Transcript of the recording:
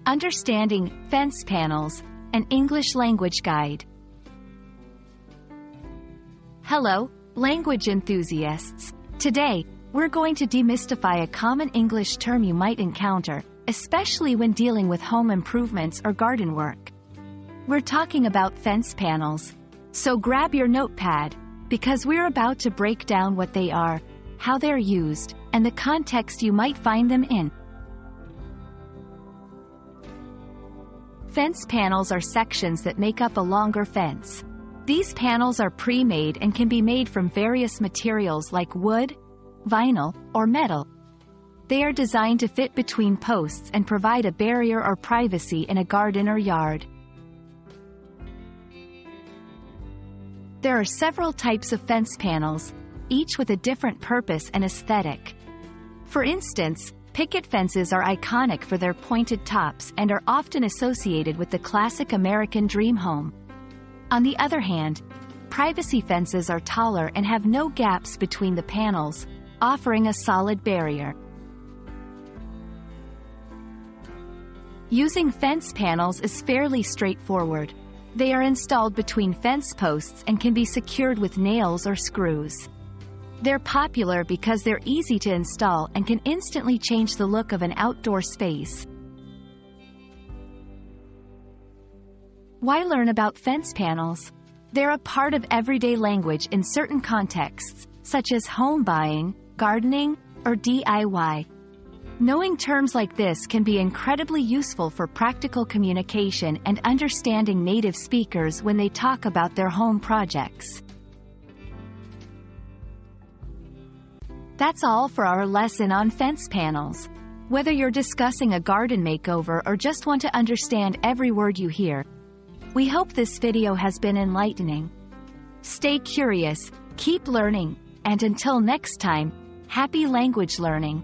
Understanding Fence Panels, an English language guide. Hello, language enthusiasts. Today, we're going to demystify a common English term you might encounter, especially when dealing with home improvements or garden work. We're talking about fence panels. So grab your notepad, because we're about to break down what they are, how they're used, and the context you might find them in. Fence panels are sections that make up a longer fence. These panels are pre-made and can be made from various materials like wood, vinyl, or metal. They are designed to fit between posts and provide a barrier or privacy in a garden or yard. There are several types of fence panels, each with a different purpose and aesthetic. For instance, picket fences are iconic for their pointed tops and are often associated with the classic American dream home. On the other hand, privacy fences are taller and have no gaps between the panels, offering a solid barrier. Using fence panels is fairly straightforward. They are installed between fence posts and can be secured with nails or screws. They're popular because they're easy to install and can instantly change the look of an outdoor space. Why learn about fence panels? They're a part of everyday language in certain contexts, such as home buying, gardening, or DIY. Knowing terms like this can be incredibly useful for practical communication and understanding native speakers when they talk about their home projects. That's all for our lesson on fence panels. Whether you're discussing a garden makeover or just want to understand every word you hear, we hope this video has been enlightening. Stay curious, keep learning, and until next time, happy language learning.